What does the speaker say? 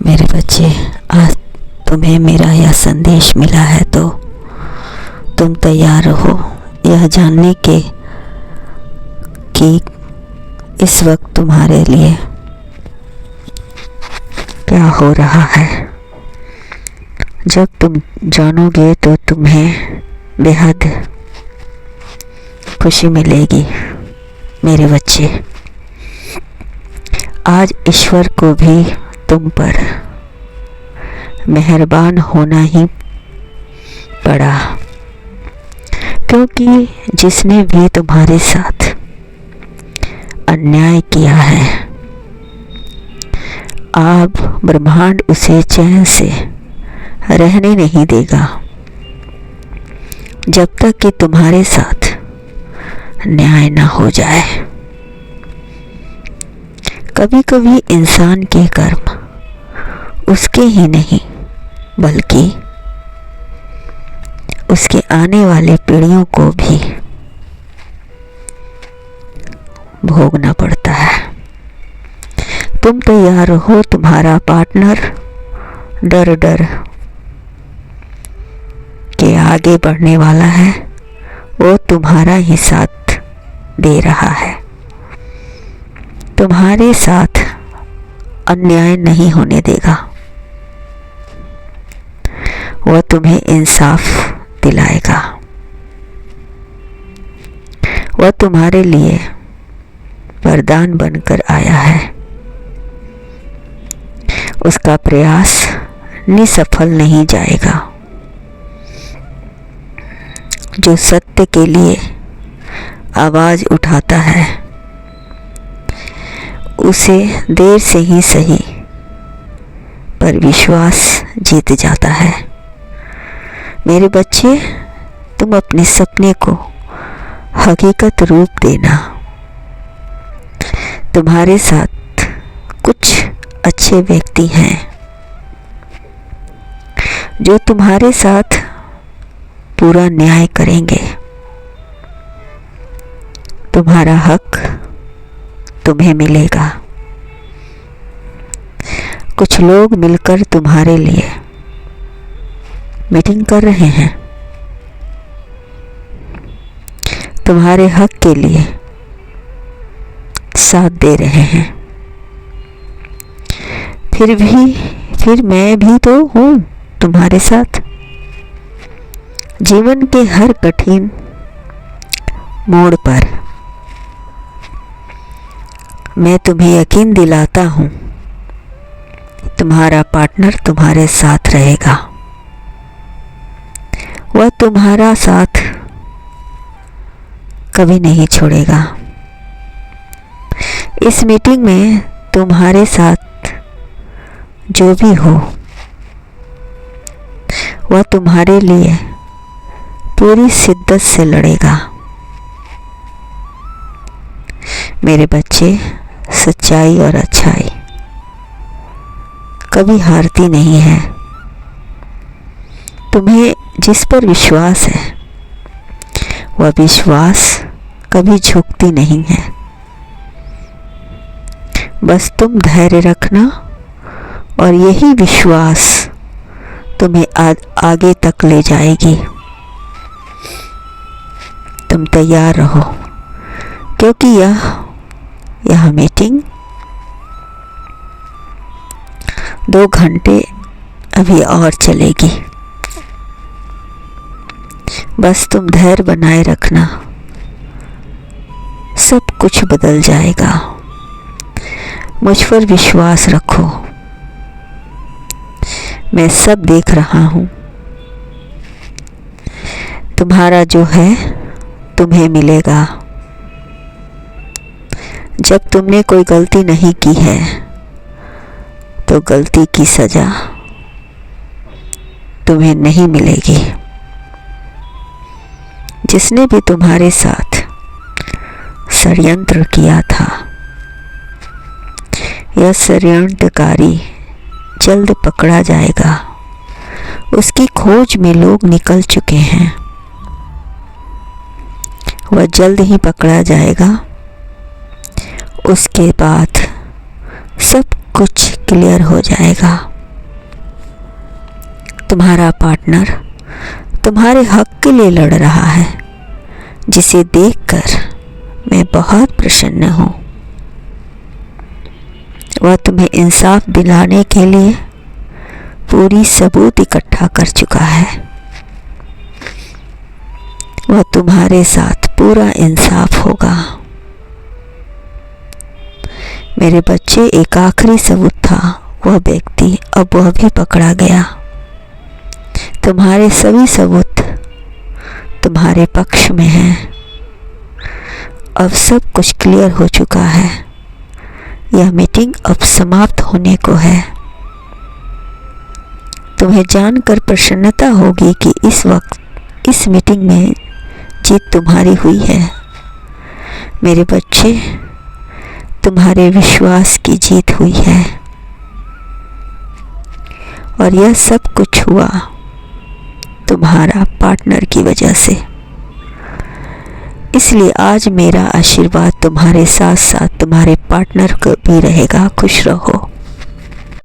मेरे बच्चे, आज तुम्हें मेरा यह संदेश मिला है तो तुम तैयार रहो यह जानने के कि इस वक्त तुम्हारे लिए क्या हो रहा है। जब तुम जानोगे तो तुम्हें बेहद खुशी मिलेगी। मेरे बच्चे, आज ईश्वर को भी तुम पर मेहरबान होना ही पड़ा, क्योंकि जिसने भी तुम्हारे साथ अन्याय किया है, अब ब्रह्मांड उसे चैन से रहने नहीं देगा जब तक कि तुम्हारे साथ न्याय ना हो जाए। कभी कभी इंसान के कर्म उसके ही नहीं बल्कि उसके आने वाले पीढ़ियों को भी भोगना पड़ता है। तुम तैयार हो, तुम्हारा पार्टनर डर डर के आगे बढ़ने वाला है। वो तुम्हारा ही साथ दे रहा है, तुम्हारे साथ अन्याय नहीं होने देगा। वह तुम्हें इंसाफ दिलाएगा। वह तुम्हारे लिए वरदान बनकर आया है। उसका प्रयास निसफल नहीं जाएगा। जो सत्य के लिए आवाज उठाता है उसे देर से ही सही पर विश्वास जीत जाता है। मेरे बच्चे, तुम अपने सपने को हकीकत रूप देना। तुम्हारे साथ कुछ अच्छे व्यक्ति हैं जो तुम्हारे साथ पूरा न्याय करेंगे। तुम्हारा हक तुम्हें मिलेगा। कुछ लोग मिलकर तुम्हारे लिए मीटिंग कर रहे हैं, तुम्हारे हक के लिए साथ दे रहे हैं। फिर मैं भी तो हूँ तुम्हारे साथ। जीवन के हर कठिन मोड़ पर मैं तुम्हें यकीन दिलाता हूँ, तुम्हारा पार्टनर तुम्हारे साथ रहेगा। वह तुम्हारा साथ कभी नहीं छोड़ेगा। इस मीटिंग में तुम्हारे साथ जो भी हो वह तुम्हारे लिए पूरी शिद्दत से लड़ेगा। मेरे बच्चे, सच्चाई और अच्छाई कभी हारती नहीं है। तुम्हें जिस पर विश्वास है वह विश्वास कभी झुकती नहीं है। बस तुम धैर्य रखना और यही विश्वास तुम्हें आगे तक ले जाएगी। तुम तैयार रहो, क्योंकि यह मीटिंग 2 घंटे अभी और चलेगी। बस तुम धैर्य बनाए रखना, सब कुछ बदल जाएगा। मुझ पर विश्वास रखो, मैं सब देख रहा हूँ। तुम्हारा जो है तुम्हें मिलेगा। जब तुमने कोई गलती नहीं की है तो गलती की सजा तुम्हें नहीं मिलेगी। जिसने भी तुम्हारे साथ षड्यंत्र किया था, यह षड्यंत्रकारी जल्द पकड़ा जाएगा। उसकी खोज में लोग निकल चुके हैं। वह जल्द ही पकड़ा जाएगा। उसके बाद सब कुछ क्लियर हो जाएगा। तुम्हारा पार्टनर तुम्हारे हक के लिए लड़ रहा है, जिसे देखकर मैं बहुत प्रसन्न हूँ। वह तुम्हें इंसाफ दिलाने के लिए पूरी सबूत इकट्ठा कर चुका है। वह तुम्हारे साथ पूरा इंसाफ होगा। मेरे बच्चे, एक आखिरी सबूत था, वह व्यक्ति अब वह भी पकड़ा गया। तुम्हारे सभी सबूत तुम्हारे पक्ष में हैं। अब सब कुछ क्लियर हो चुका है। यह मीटिंग अब समाप्त होने को है। तुम्हें जानकर प्रसन्नता होगी कि इस वक्त इस मीटिंग में जीत तुम्हारी हुई है। मेरे बच्चे, तुम्हारे विश्वास की जीत हुई है और यह सब कुछ हुआ तुम्हारा पार्टनर की वजह से। इसलिए आज मेरा आशीर्वाद तुम्हारे साथ साथ तुम्हारे पार्टनर को भी रहेगा। खुश रहो।